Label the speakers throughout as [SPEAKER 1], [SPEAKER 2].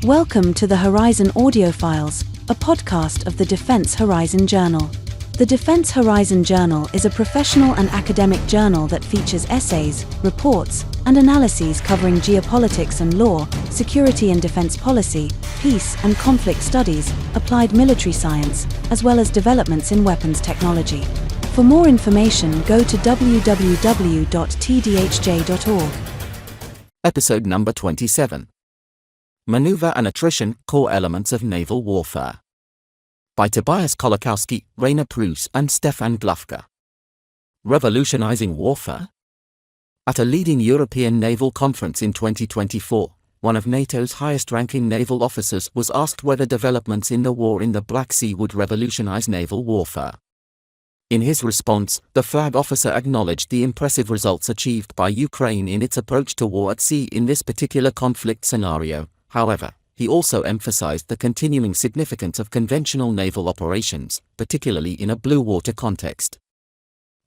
[SPEAKER 1] Welcome to the Horizon Audiofiles, a podcast of the Defense Horizon Journal. The Defense Horizon Journal is a professional and academic journal that features essays, reports, and analyses covering geopolitics and law, security and defense policy, peace and conflict studies, applied military science, as well as developments in weapons technology. For more information, go to www.tdhj.org.
[SPEAKER 2] Episode number 27. Manoeuvre and Attrition, Core Elements of Naval Warfare. By Tobias Kolakowski, Rainer Preuss and Stefan Glufka. Revolutionizing Warfare? At a leading European naval conference in 2024, one of NATO's highest-ranking naval officers was asked whether developments in the war in the Black Sea would revolutionize naval warfare. In his response, the flag officer acknowledged the impressive results achieved by Ukraine in its approach to war at sea in this particular conflict scenario. However, he also emphasized the continuing significance of conventional naval operations, particularly in a blue water context.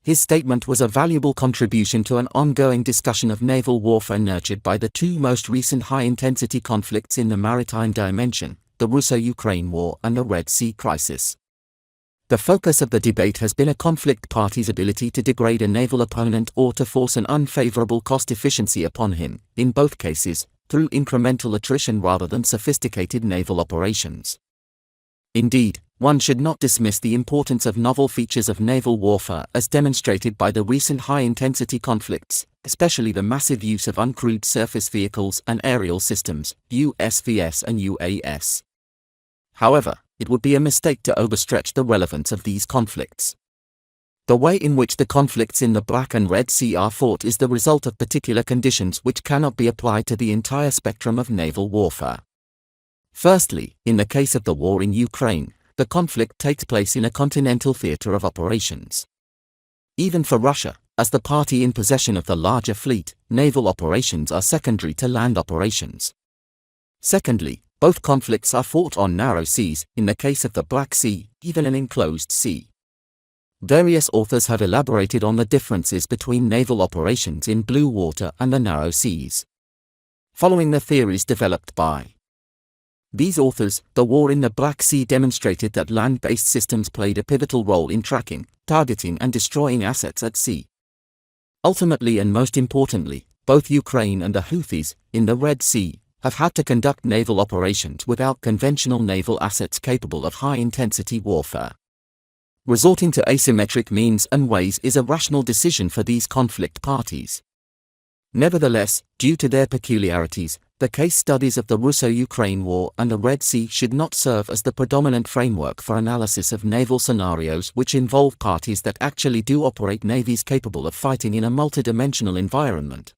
[SPEAKER 2] His statement was a valuable contribution to an ongoing discussion of naval warfare nurtured by the two most recent high-intensity conflicts in the maritime dimension, the Russo-Ukraine War and the Red Sea crisis. The focus of the debate has been a conflict party's ability to degrade a naval opponent or to force an unfavorable cost efficiency upon him, in both cases, through incremental attrition rather than sophisticated naval operations. Indeed, one should not dismiss the importance of novel features of naval warfare as demonstrated by the recent high-intensity conflicts, especially the massive use of uncrewed surface vehicles and aerial systems, USVS and UAS. However, it would be a mistake to overstretch the relevance of these conflicts. The way in which the conflicts in the Black and Red Sea are fought is the result of particular conditions which cannot be applied to the entire spectrum of naval warfare. Firstly, in the case of the war in Ukraine, the conflict takes place in a continental theater of operations. Even for Russia, as the party in possession of the larger fleet, naval operations are secondary to land operations. Secondly, both conflicts are fought on narrow seas, in the case of the Black Sea, even an enclosed sea. Various authors have elaborated on the differences between naval operations in blue water and the narrow seas. Following the theories developed by these authors, the war in the Black Sea demonstrated that land-based systems played a pivotal role in tracking, targeting and destroying assets at sea. Ultimately and most importantly, both Ukraine and the Houthis, in the Red Sea, have had to conduct naval operations without conventional naval assets capable of high-intensity warfare. Resorting to asymmetric means and ways is a rational decision for these conflict parties. Nevertheless, due to their peculiarities, the case studies of the Russo-Ukraine War and the Red Sea should not serve as the predominant framework for analysis of naval scenarios which involve parties that actually do operate navies capable of fighting in a multidimensional environment.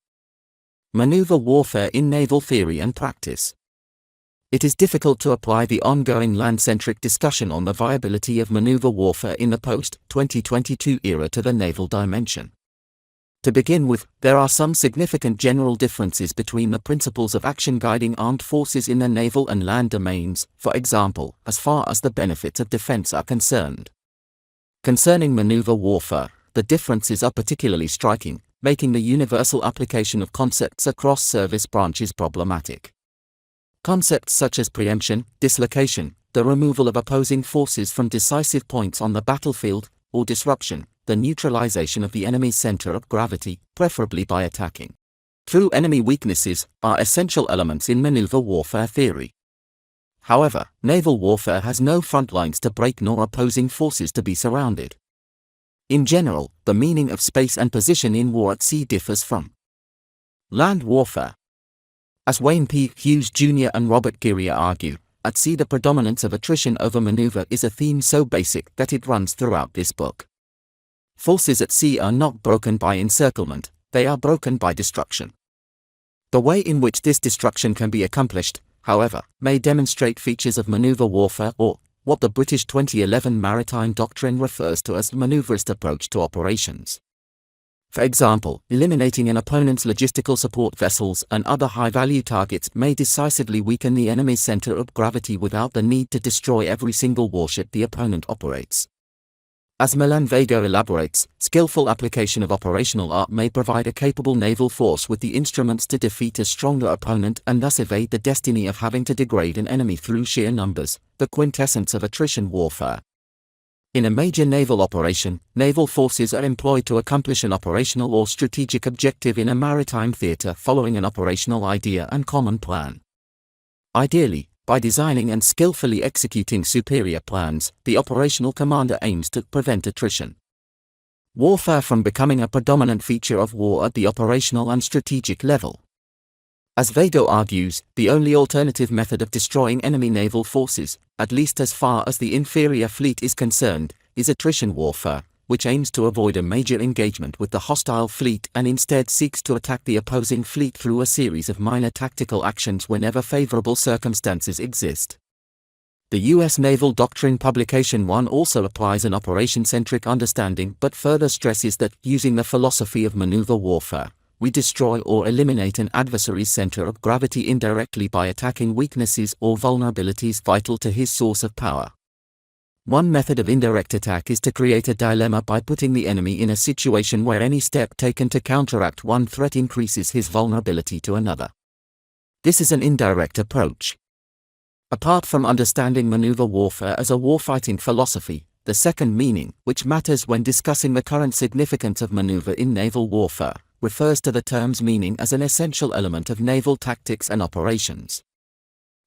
[SPEAKER 2] Maneuver warfare in naval theory and practice. It is difficult to apply the ongoing land-centric discussion on the viability of maneuver warfare in the post-2022 era to the naval dimension. To begin with, there are some significant general differences between the principles of action guiding armed forces in the naval and land domains, for example, as far as the benefits of defense are concerned. Concerning maneuver warfare, the differences are particularly striking, making the universal application of concepts across service branches problematic. Concepts such as preemption, dislocation, the removal of opposing forces from decisive points on the battlefield, or disruption, the neutralization of the enemy's center of gravity, preferably by attacking through enemy weaknesses, are essential elements in maneuver warfare theory. However, naval warfare has no front lines to break nor opposing forces to be surrounded. In general, the meaning of space and position in war at sea differs from land warfare. As Wayne P. Hughes Jr. and Robert Giria argue, at sea the predominance of attrition over maneuver is a theme so basic that it runs throughout this book. Forces at sea are not broken by encirclement, they are broken by destruction. The way in which this destruction can be accomplished, however, may demonstrate features of maneuver warfare or what the British 2011 maritime doctrine refers to as the maneuverist approach to operations. For example, eliminating an opponent's logistical support vessels and other high-value targets may decisively weaken the enemy's center of gravity without the need to destroy every single warship the opponent operates. As Milan Vega elaborates, skillful application of operational art may provide a capable naval force with the instruments to defeat a stronger opponent and thus evade the destiny of having to degrade an enemy through sheer numbers, the quintessence of attrition warfare. In a major naval operation, naval forces are employed to accomplish an operational or strategic objective in a maritime theater following an operational idea and common plan. Ideally, by designing and skillfully executing superior plans, the operational commander aims to prevent attrition. Warfare from becoming a predominant feature of war at the operational and strategic level. As Vega argues, the only alternative method of destroying enemy naval forces, at least as far as the inferior fleet is concerned, is attrition warfare, which aims to avoid a major engagement with the hostile fleet and instead seeks to attack the opposing fleet through a series of minor tactical actions whenever favorable circumstances exist. The U.S. Naval Doctrine Publication 1 also applies an operation-centric understanding but further stresses that, using the philosophy of maneuver warfare, we destroy or eliminate an adversary's center of gravity indirectly by attacking weaknesses or vulnerabilities vital to his source of power. One method of indirect attack is to create a dilemma by putting the enemy in a situation where any step taken to counteract one threat increases his vulnerability to another. This is an indirect approach. Apart from understanding maneuver warfare as a warfighting philosophy, the second meaning, which matters when discussing the current significance of maneuver in naval warfare, refers to the term's meaning as an essential element of naval tactics and operations.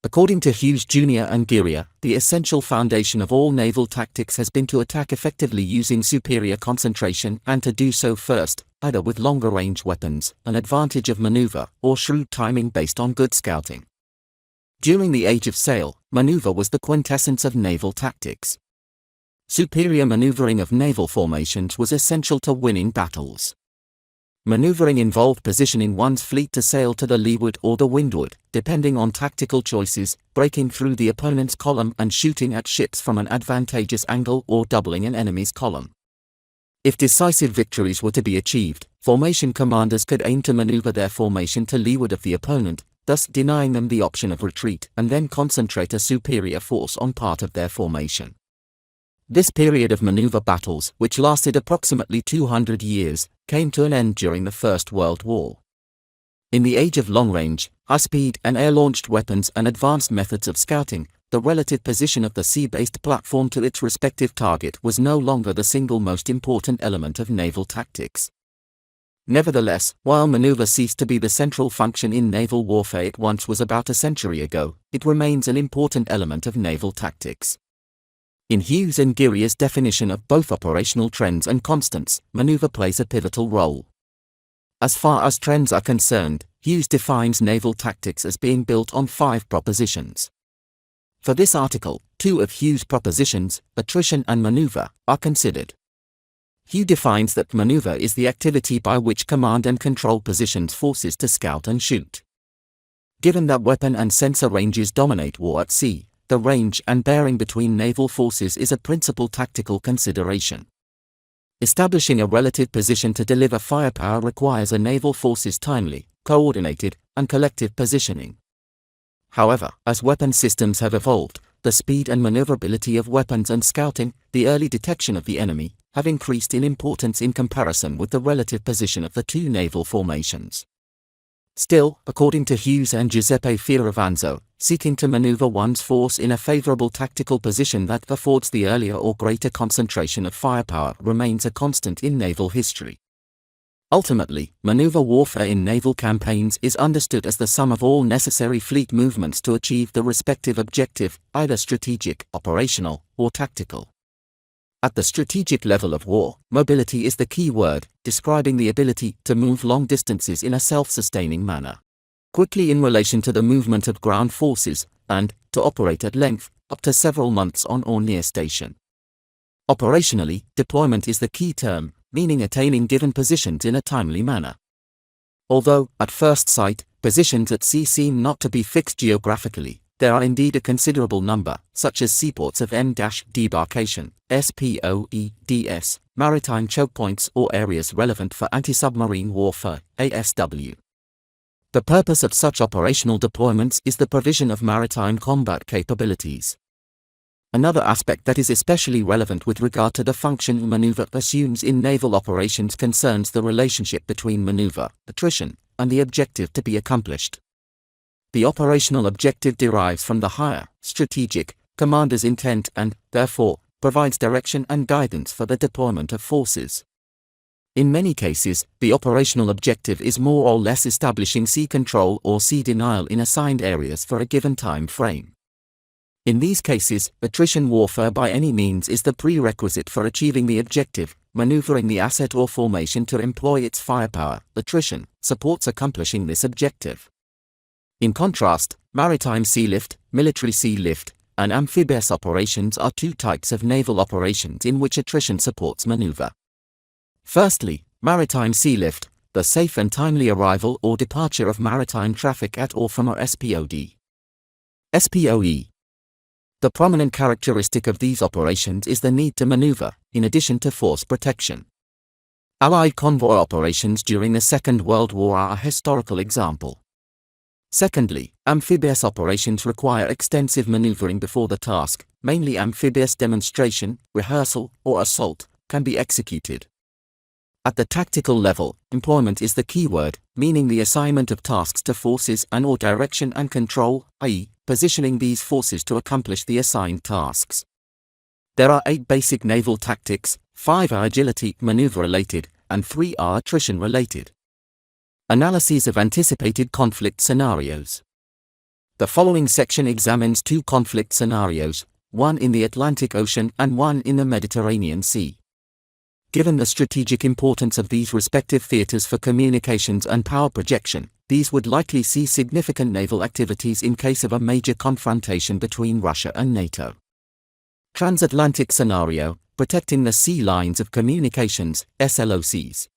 [SPEAKER 2] According to Hughes Jr. and Geria, the essential foundation of all naval tactics has been to attack effectively using superior concentration and to do so first, either with longer-range weapons, an advantage of maneuver, or shrewd timing based on good scouting. During the Age of Sail, maneuver was the quintessence of naval tactics. Superior maneuvering of naval formations was essential to winning battles. Maneuvering involved positioning one's fleet to sail to the leeward or the windward, depending on tactical choices, breaking through the opponent's column and shooting at ships from an advantageous angle or doubling an enemy's column. If decisive victories were to be achieved, formation commanders could aim to maneuver their formation to leeward of the opponent, thus denying them the option of retreat, and then concentrate a superior force on part of their formation. This period of maneuver battles, which lasted approximately 200 years, came to an end during the First World War. In the age of long-range, high-speed and air-launched weapons and advanced methods of scouting, the relative position of the sea-based platform to its respective target was no longer the single most important element of naval tactics. Nevertheless, while maneuver ceased to be the central function in naval warfare it once was about a century ago, it remains an important element of naval tactics. In Hughes and Geria's definition of both operational trends and constants, maneuver plays a pivotal role. As far as trends are concerned, Hughes defines naval tactics as being built on 5 propositions. For this article, 2 of Hughes' propositions, attrition and maneuver, are considered. Hughes defines that maneuver is the activity by which command and control positions forces to scout and shoot. Given that weapon and sensor ranges dominate war at sea, the range and bearing between naval forces is a principal tactical consideration. Establishing a relative position to deliver firepower requires a naval force's timely, coordinated, and collective positioning. However, as weapon systems have evolved, the speed and maneuverability of weapons and scouting, the early detection of the enemy, have increased in importance in comparison with the relative position of the 2 naval formations. Still, according to Hughes and Giuseppe Fioravanzo, seeking to maneuver one's force in a favorable tactical position that affords the earlier or greater concentration of firepower remains a constant in naval history. Ultimately, maneuver warfare in naval campaigns is understood as the sum of all necessary fleet movements to achieve the respective objective, either strategic, operational, or tactical. At the strategic level of war, mobility is the key word, describing the ability to move long distances in a self-sustaining manner. Quickly in relation to the movement of ground forces, and, to operate at length, up to several months on or near station. Operationally, deployment is the key term, meaning attaining given positions in a timely manner. Although, at first sight, positions at sea seem not to be fixed geographically, there are indeed a considerable number, such as seaports of M-debarkation, SPOEDS, maritime choke points or areas relevant for anti-submarine warfare, ASW. The purpose of such operational deployments is the provision of maritime combat capabilities. Another aspect that is especially relevant with regard to the function maneuver assumes in naval operations concerns the relationship between maneuver, attrition, and the objective to be accomplished. The operational objective derives from the higher, strategic, commander's intent and, therefore, provides direction and guidance for the deployment of forces. In many cases, the operational objective is more or less establishing sea control or sea denial in assigned areas for a given time frame. In these cases, attrition warfare by any means is the prerequisite for achieving the objective. Maneuvering the asset or formation to employ its firepower, attrition, supports accomplishing this objective. In contrast, maritime sea lift, military sea lift, and amphibious operations are two types of naval operations in which attrition supports maneuver. Firstly, maritime sea lift, the safe and timely arrival or departure of maritime traffic at or from a SPOD. SPOE. The prominent characteristic of these operations is the need to maneuver, in addition to force protection. Allied convoy operations during the Second World War are a historical example. Secondly, amphibious operations require extensive maneuvering before the task, mainly amphibious demonstration, rehearsal, or assault, can be executed. At the tactical level, employment is the key word, meaning the assignment of tasks to forces and/or direction and control, i.e., positioning these forces to accomplish the assigned tasks. There are 8 basic naval tactics, 5 are agility maneuver-related, and 3 are attrition-related. Analyses of anticipated conflict scenarios. The following section examines 2 conflict scenarios, one in the Atlantic Ocean and one in the Mediterranean Sea. Given the strategic importance of these respective theaters for communications and power projection, these would likely see significant naval activities in case of a major confrontation between Russia and NATO. Transatlantic scenario, protecting the sea lines of communications, SLOCs.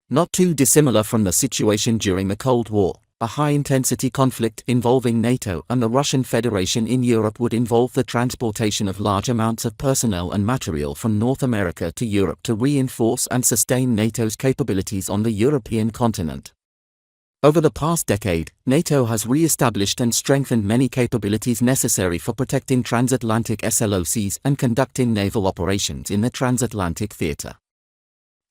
[SPEAKER 2] Not too dissimilar from the situation during the Cold War, a high-intensity conflict involving NATO and the Russian Federation in Europe would involve the transportation of large amounts of personnel and material from North America to Europe to reinforce and sustain NATO's capabilities on the European continent. Over the past decade, NATO has re-established and strengthened many capabilities necessary for protecting transatlantic SLOCs and conducting naval operations in the transatlantic theater.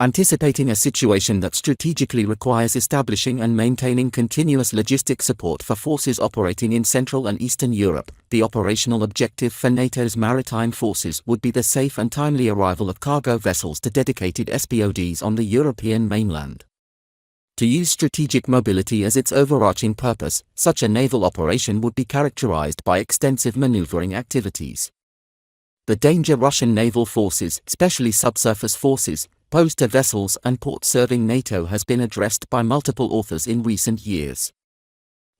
[SPEAKER 2] Anticipating a situation that strategically requires establishing and maintaining continuous logistic support for forces operating in Central and Eastern Europe, the operational objective for NATO's maritime forces would be the safe and timely arrival of cargo vessels to dedicated SPODs on the European mainland. To use strategic mobility as its overarching purpose, such a naval operation would be characterized by extensive maneuvering activities. The danger Russian naval forces, especially subsurface forces, pose to vessels and ports serving NATO has been addressed by multiple authors in recent years.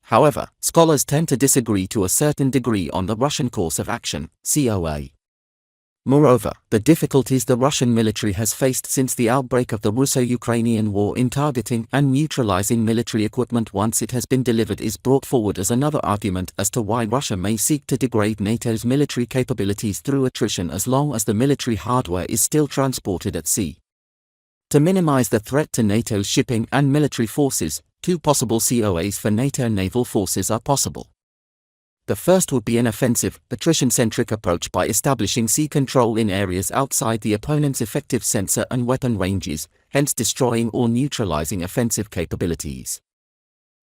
[SPEAKER 2] However, scholars tend to disagree to a certain degree on the Russian course of action, COA. Moreover, the difficulties the Russian military has faced since the outbreak of the Russo-Ukrainian War in targeting and neutralizing military equipment once it has been delivered is brought forward as another argument as to why Russia may seek to degrade NATO's military capabilities through attrition as long as the military hardware is still transported at sea. To minimize the threat to NATO's shipping and military forces, 2 possible COAs for NATO naval forces are possible. The first would be an offensive, attrition-centric approach by establishing sea control in areas outside the opponent's effective sensor and weapon ranges, hence destroying or neutralizing offensive capabilities.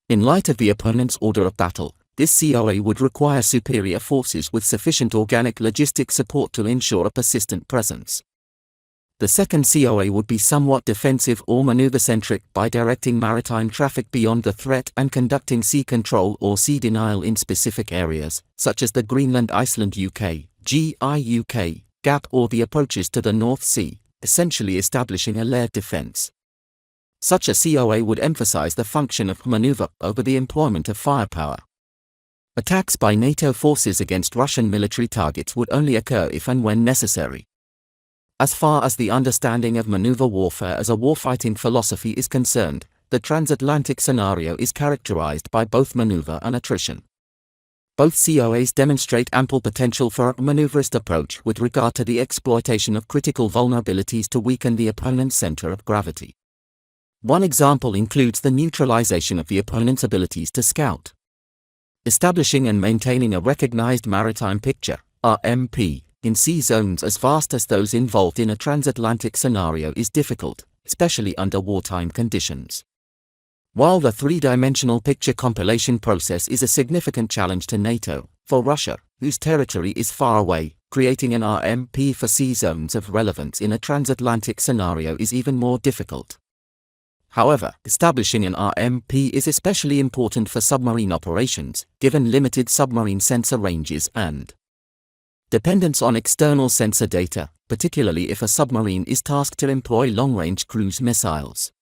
[SPEAKER 2] In light of the opponent's order of battle, this COA would require superior forces with sufficient organic logistic support to ensure a persistent presence. The second COA would be somewhat defensive or maneuver-centric by directing maritime traffic beyond the threat and conducting sea control or sea denial in specific areas, such as the Greenland-Iceland UK, GIUK, gap or the approaches to the North Sea, essentially establishing a layered defense. Such a COA would emphasize the function of maneuver over the employment of firepower. Attacks by NATO forces against Russian military targets would only occur if and when necessary. As far as the understanding of maneuver warfare as a warfighting philosophy is concerned, the transatlantic scenario is characterized by both maneuver and attrition. Both COAs demonstrate ample potential for a maneuverist approach with regard to the exploitation of critical vulnerabilities to weaken the opponent's center of gravity. One example includes the neutralization of the opponent's abilities to scout. Establishing and maintaining a recognized maritime picture, RMP, in sea zones as vast as those involved in a transatlantic scenario is difficult, especially under wartime conditions. While the three-dimensional picture compilation process is a significant challenge to NATO, for Russia, whose territory is far away, creating an RMP for sea zones of relevance in a transatlantic scenario is even more difficult. However, establishing an RMP is especially important for submarine operations, given limited submarine sensor ranges and dependence on external sensor data, particularly if a submarine is tasked to employ long-range cruise missiles.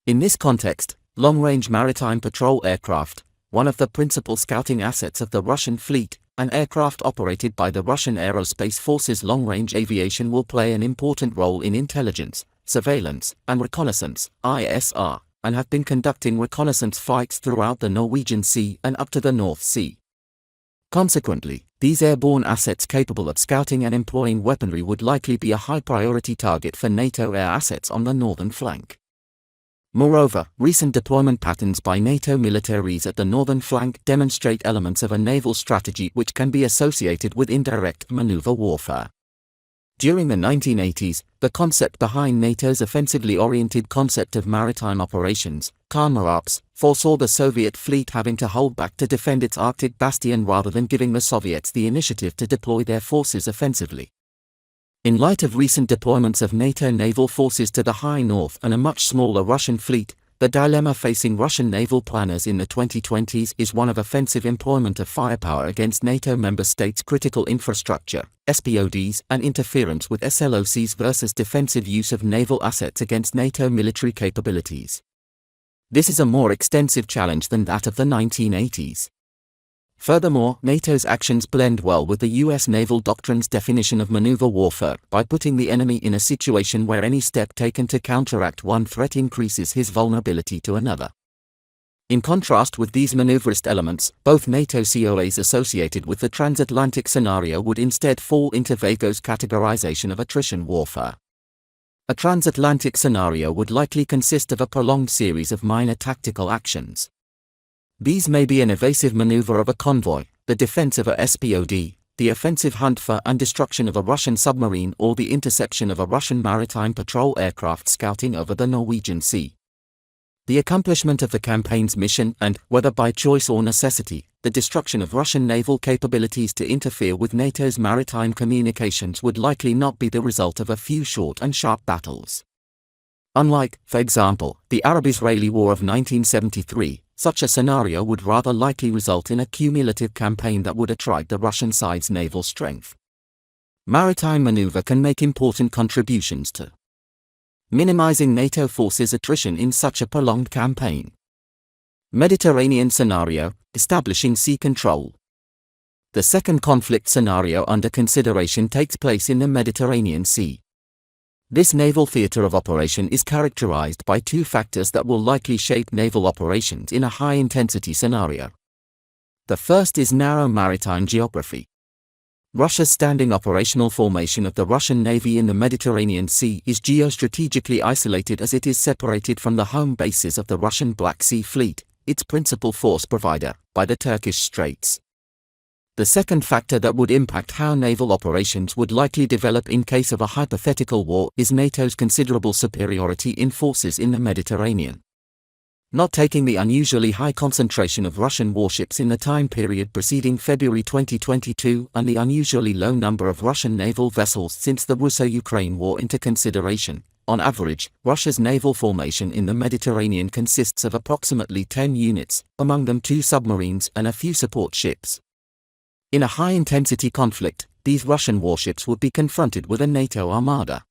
[SPEAKER 2] In this context, long-range maritime patrol aircraft, one of the principal scouting assets of the Russian fleet, an aircraft operated by the Russian Aerospace Forces long-range aviation will play an important role in intelligence, surveillance, and reconnaissance, ISR, and have been conducting reconnaissance flights throughout the Norwegian Sea and up to the North Sea. Consequently, these airborne assets capable of scouting and employing weaponry would likely be a high-priority target for NATO air assets on the northern flank. Moreover, recent deployment patterns by NATO militaries at the northern flank demonstrate elements of a naval strategy which can be associated with indirect maneuver warfare. During the 1980s, the concept behind NATO's offensively oriented concept of maritime operations, Karmarops, foresaw the Soviet fleet having to hold back to defend its Arctic bastion rather than giving the Soviets the initiative to deploy their forces offensively. In light of recent deployments of NATO naval forces to the high north and a much smaller Russian fleet, the dilemma facing Russian naval planners in the 2020s is one of offensive employment of firepower against NATO member states' critical infrastructure, SPODs, and interference with SLOCs versus defensive use of naval assets against NATO military capabilities. This is a more extensive challenge than that of the 1980s. Furthermore, NATO's actions blend well with the US naval doctrine's definition of maneuver warfare by putting the enemy in a situation where any step taken to counteract one threat increases his vulnerability to another. In contrast with these maneuverist elements, both NATO COAs associated with the transatlantic scenario would instead fall into Vago's categorization of attrition warfare. A transatlantic scenario would likely consist of a prolonged series of minor tactical actions. These may be an evasive maneuver of a convoy, the defense of a SPOD, the offensive hunt for and destruction of a Russian submarine, or the interception of a Russian maritime patrol aircraft scouting over the Norwegian Sea. The accomplishment of the campaign's mission and, whether by choice or necessity, the destruction of Russian naval capabilities to interfere with NATO's maritime communications would likely not be the result of a few short and sharp battles. Unlike, for example, the Arab-Israeli War of 1973, such a scenario would rather likely result in a cumulative campaign that would attrite the Russian side's naval strength. Maritime maneuver can make important contributions to minimizing NATO forces' attrition in such a prolonged campaign. Mediterranean scenario, establishing sea control. The second conflict scenario under consideration takes place in the Mediterranean Sea. This naval theater of operation is characterized by two factors that will likely shape naval operations in a high-intensity scenario. The first is narrow maritime geography. Russia's standing operational formation of the Russian Navy in the Mediterranean Sea is geostrategically isolated as it is separated from the home bases of the Russian Black Sea Fleet, its principal force provider, by the Turkish Straits. The second factor that would impact how naval operations would likely develop in case of a hypothetical war is NATO's considerable superiority in forces in the Mediterranean. Not taking the unusually high concentration of Russian warships in the time period preceding February 2022 and the unusually low number of Russian naval vessels since the Russo-Ukraine War into consideration, on average, Russia's naval formation in the Mediterranean consists of approximately 10 units, among them 2 submarines and a few support ships. In a high-intensity conflict, these Russian warships would be confronted with a NATO armada.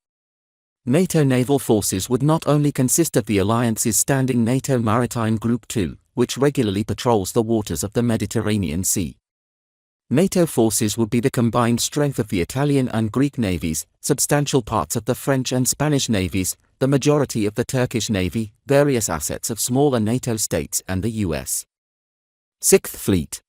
[SPEAKER 2] NATO naval forces would not only consist of the alliance's standing NATO Maritime Group 2, which regularly patrols the waters of the Mediterranean Sea. NATO forces would be the combined strength of the Italian and Greek navies, substantial parts of the French and Spanish navies, the majority of the Turkish Navy, various assets of smaller NATO states and the US. Sixth Fleet.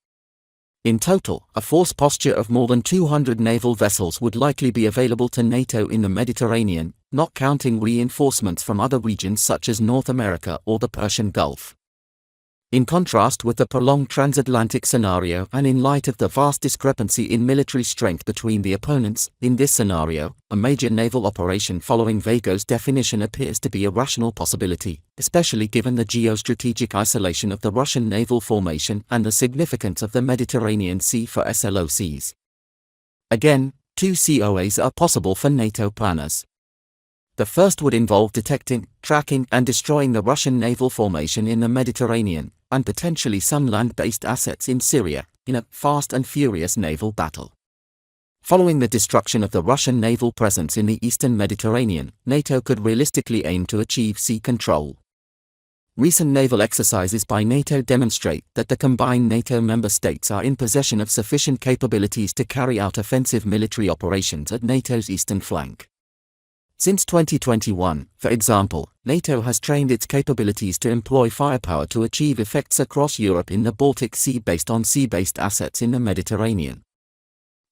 [SPEAKER 2] In total, a force posture of more than 200 naval vessels would likely be available to NATO in the Mediterranean, not counting reinforcements from other regions such as North America or the Persian Gulf. In contrast with the prolonged transatlantic scenario and in light of the vast discrepancy in military strength between the opponents, in this scenario, a major naval operation following Vago's definition appears to be a rational possibility, especially given the geostrategic isolation of the Russian naval formation and the significance of the Mediterranean Sea for SLOCs. Again, two COAs are possible for NATO planners. The first would involve detecting, tracking and destroying the Russian naval formation in the Mediterranean, and potentially some land-based assets in Syria, in a fast and furious naval battle. Following the destruction of the Russian naval presence in the eastern Mediterranean, NATO could realistically aim to achieve sea control. Recent naval exercises by NATO demonstrate that the combined NATO member states are in possession of sufficient capabilities to carry out offensive military operations at NATO's eastern flank. Since 2021, for example, NATO has trained its capabilities to employ firepower to achieve effects across Europe in the Baltic Sea based on sea-based assets in the Mediterranean.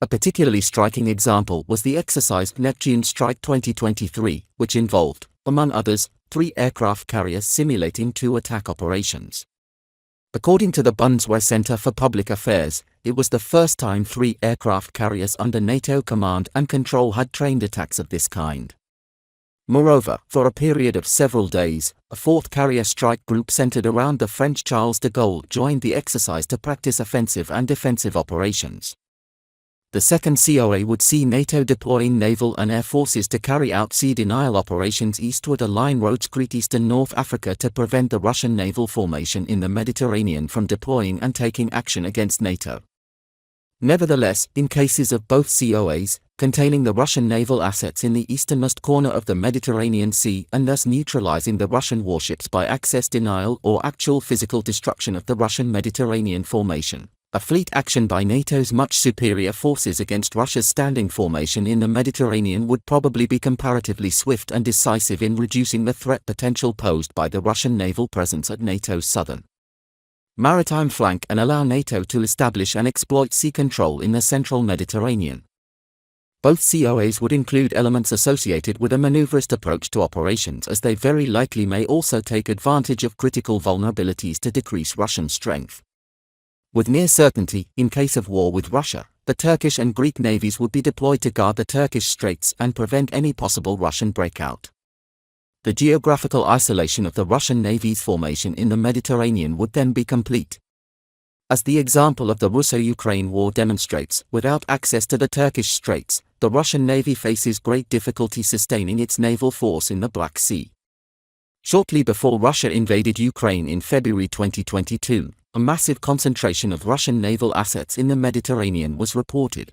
[SPEAKER 2] A particularly striking example was the exercise Neptune Strike 2023, which involved, among others, 3 aircraft carriers simulating 2 attack operations. According to the Bundeswehr Center for Public Affairs, it was the first time 3 aircraft carriers under NATO command and control had trained attacks of this kind. Moreover, for a period of several days, a 4th carrier strike group centered around the French Charles de Gaulle joined the exercise to practice offensive and defensive operations. The second COA would see NATO deploying naval and air forces to carry out sea denial operations eastward a line roads Crete eastern North Africa to prevent the Russian naval formation in the Mediterranean from deploying and taking action against NATO. Nevertheless, in cases of both COAs, containing the Russian naval assets in the easternmost corner of the Mediterranean Sea and thus neutralizing the Russian warships by access denial or actual physical destruction of the Russian Mediterranean formation, a fleet action by NATO's much superior forces against Russia's standing formation in the Mediterranean would probably be comparatively swift and decisive in reducing the threat potential posed by the Russian naval presence at NATO's southern maritime flank and allow NATO to establish and exploit sea control in the central Mediterranean. Both COAs would include elements associated with a maneuverist approach to operations, as they very likely may also take advantage of critical vulnerabilities to decrease Russian strength. With near certainty, in case of war with Russia, the Turkish and Greek navies would be deployed to guard the Turkish straits and prevent any possible Russian breakout. The geographical isolation of the Russian Navy's formation in the Mediterranean would then be complete. As the example of the Russo-Ukraine war demonstrates, without access to the Turkish straits, the Russian Navy faces great difficulty sustaining its naval force in the Black Sea. Shortly before Russia invaded Ukraine in February 2022, a massive concentration of Russian naval assets in the Mediterranean was reported.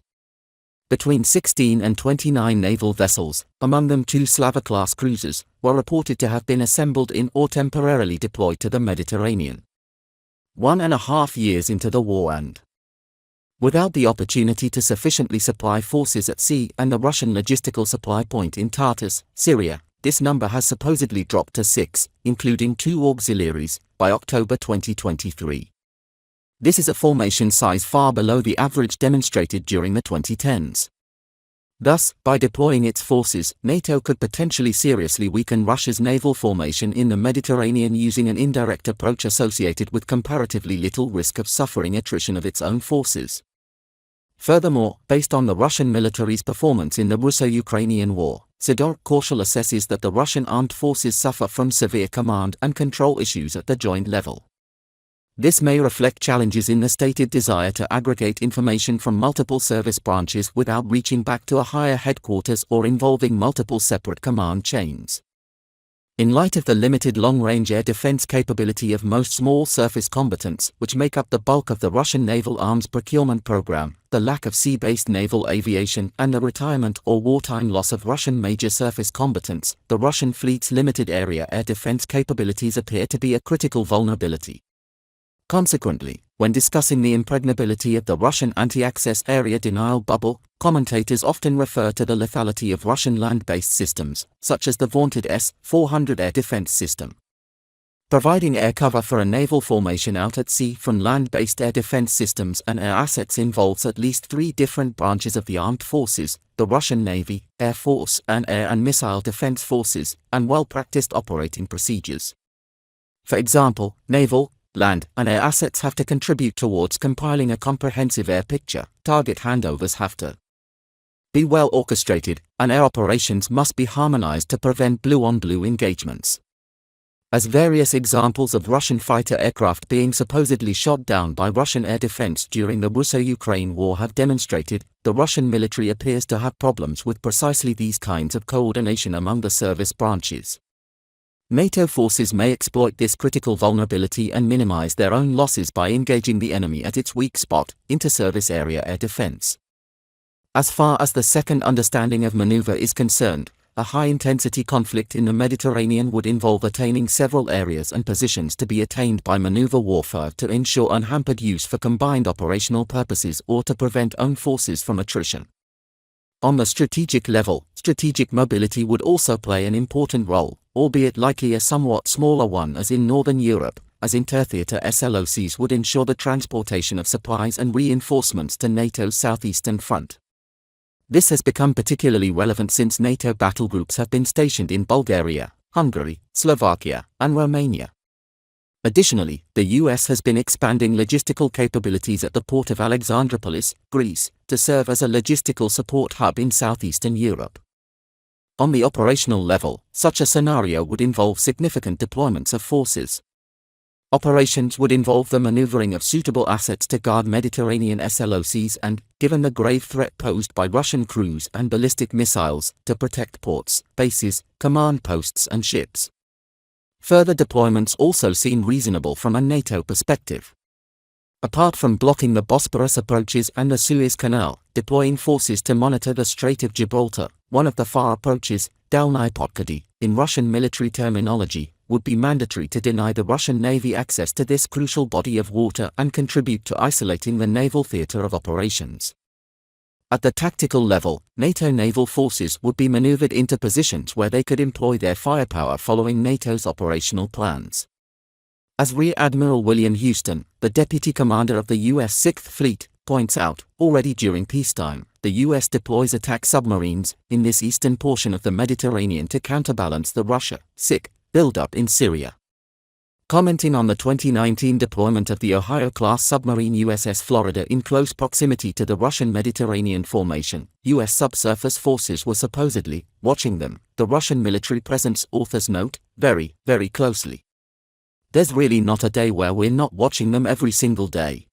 [SPEAKER 2] Between 16 and 29 naval vessels, among them 2 Slava-class cruisers, were reported to have been assembled in or temporarily deployed to the Mediterranean. 1.5 years into the war and without the opportunity to sufficiently supply forces at sea and the Russian logistical supply point in Tartus, Syria, this number has supposedly dropped to 6, including 2 auxiliaries, by October 2023. This is a formation size far below the average demonstrated during the 2010s. Thus, by deploying its forces, NATO could potentially seriously weaken Russia's naval formation in the Mediterranean using an indirect approach associated with comparatively little risk of suffering attrition of its own forces. Furthermore, based on the Russian military's performance in the Russo-Ukrainian War, Sidor Korshel assesses that the Russian armed forces suffer from severe command and control issues at the joint level. This may reflect challenges in the stated desire to aggregate information from multiple service branches without reaching back to a higher headquarters or involving multiple separate command chains. In light of the limited long-range air defense capability of most small surface combatants, which make up the bulk of the Russian naval arms procurement program, the lack of sea-based naval aviation and the retirement or wartime loss of Russian major surface combatants, the Russian fleet's limited area air defense capabilities appear to be a critical vulnerability. Consequently, when discussing the impregnability of the Russian anti-access area denial bubble, commentators often refer to the lethality of Russian land-based systems, such as the vaunted S-400 air defense system. Providing air cover for a naval formation out at sea from land-based air defense systems and air assets involves at least 3 different branches of the armed forces, the Russian Navy, Air Force and Air and Missile Defense Forces, and well-practiced operating procedures. For example, naval, land, and air assets have to contribute towards compiling a comprehensive air picture. Target handovers have to be well orchestrated, and air operations must be harmonized to prevent blue-on-blue engagements. As various examples of Russian fighter aircraft being supposedly shot down by Russian air defense during the Russo-Ukraine war have demonstrated, the Russian military appears to have problems with precisely these kinds of coordination among the service branches. NATO forces may exploit this critical vulnerability and minimize their own losses by engaging the enemy at its weak spot, inter-service area air defense. As far as the second understanding of maneuver is concerned, a high-intensity conflict in the Mediterranean would involve attaining several areas and positions to be attained by maneuver warfare to ensure unhampered use for combined operational purposes or to prevent own forces from attrition. On the strategic level, strategic mobility would also play an important role, albeit likely a somewhat smaller one as in Northern Europe, as intertheater SLOCs would ensure the transportation of supplies and reinforcements to NATO's southeastern front. This has become particularly relevant since NATO battlegroups have been stationed in Bulgaria, Hungary, Slovakia, and Romania. Additionally, the US has been expanding logistical capabilities at the port of Alexandroupolis, Greece, to serve as a logistical support hub in southeastern Europe. On the operational level, such a scenario would involve significant deployments of forces. Operations would involve the maneuvering of suitable assets to guard Mediterranean SLOCs and, given the grave threat posed by Russian cruise and ballistic missiles, to protect ports, bases, command posts and ships. Further deployments also seem reasonable from a NATO perspective. Apart from blocking the Bosporus approaches and the Suez Canal, deploying forces to monitor the Strait of Gibraltar, one of the far approaches, Dalnaya Podkady, in Russian military terminology, would be mandatory to deny the Russian Navy access to this crucial body of water and contribute to isolating the naval theater of operations. At the tactical level, NATO naval forces would be maneuvered into positions where they could employ their firepower following NATO's operational plans. As Rear Admiral William Houston, the deputy commander of the U.S. Sixth Fleet, points out, already during peacetime, the U.S. deploys attack submarines in this eastern portion of the Mediterranean to counterbalance the Russia-SIC build-up in Syria. Commenting on the 2019 deployment of the Ohio-class submarine USS Florida in close proximity to the Russian Mediterranean formation, U.S. subsurface forces were supposedly watching them, the Russian military presence authors note, very, very closely. There's really not a day where we're not watching them every single day.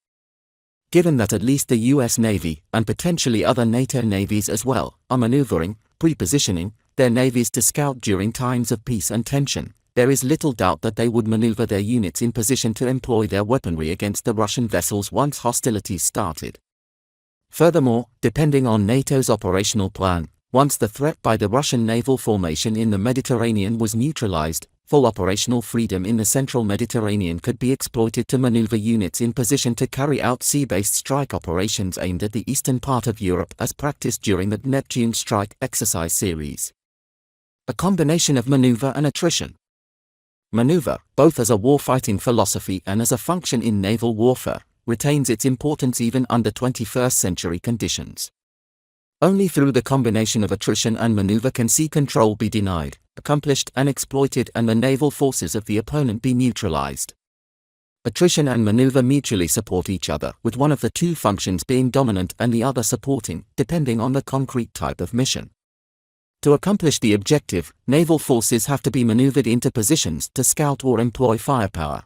[SPEAKER 2] Given that at least the U.S. Navy, and potentially other NATO navies as well, are maneuvering, pre-positioning, their navies to scout during times of peace and tension, there is little doubt that they would maneuver their units in position to employ their weaponry against the Russian vessels once hostilities started. Furthermore, depending on NATO's operational plan, once the threat by the Russian naval formation in the Mediterranean was neutralized, full operational freedom in the central Mediterranean could be exploited to maneuver units in position to carry out sea-based strike operations aimed at the eastern part of Europe as practiced during the Neptune Strike exercise series. A combination of maneuver and attrition. Maneuver, both as a warfighting philosophy and as a function in naval warfare, retains its importance even under 21st century conditions. Only through the combination of attrition and maneuver can sea control be denied, accomplished and exploited, and the naval forces of the opponent be neutralized. Attrition and maneuver mutually support each other, with one of the two functions being dominant and the other supporting, depending on the concrete type of mission. To accomplish the objective, naval forces have to be maneuvered into positions to scout or employ firepower.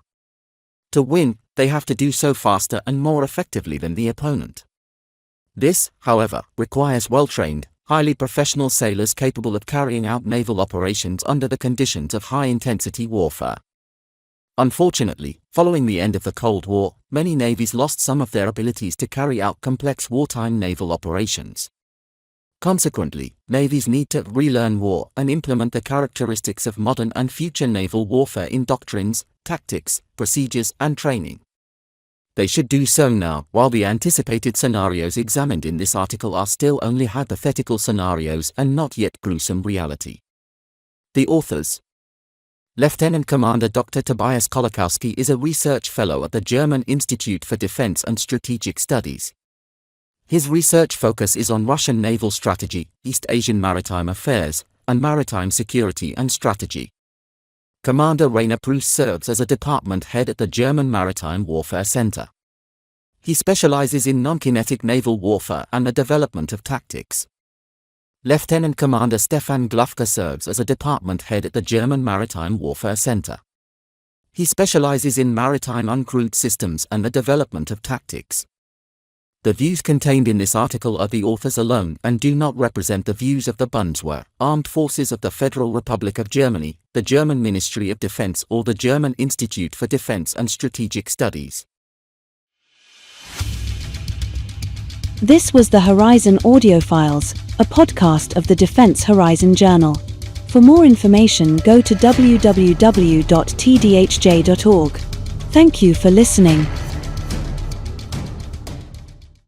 [SPEAKER 2] To win, they have to do so faster and more effectively than the opponent. This, however, requires well-trained, highly professional sailors capable of carrying out naval operations under the conditions of high-intensity warfare. Unfortunately, following the end of the Cold War, many navies lost some of their abilities to carry out complex wartime naval operations. Consequently, navies need to relearn war and implement the characteristics of modern and future naval warfare in doctrines, tactics, procedures, and training. They should do so now, while the anticipated scenarios examined in this article are still only hypothetical scenarios and not yet gruesome reality. The authors. Lieutenant Commander Dr. Tobias Kolakowski is a research fellow at the German Institute for Defense and Strategic Studies. His research focus is on Russian naval strategy, East Asian maritime affairs, and maritime security and strategy. Commander Rainer Preuss serves as a department head at the German Maritime Warfare Center. He specializes in non-kinetic naval warfare and the development of tactics. Lieutenant Commander Stefan Glufka serves as a department head at the German Maritime Warfare Center. He specializes in maritime uncrewed systems and the development of tactics. The views contained in this article are the author's alone and do not represent the views of the Bundeswehr, Armed Forces of the Federal Republic of Germany, the German Ministry of Defense or the German Institute for Defense and Strategic Studies.
[SPEAKER 1] This was the Horizon Audiofiles, a podcast of the Defense Horizon Journal. For more information, go to www.tdhj.org. Thank you for listening.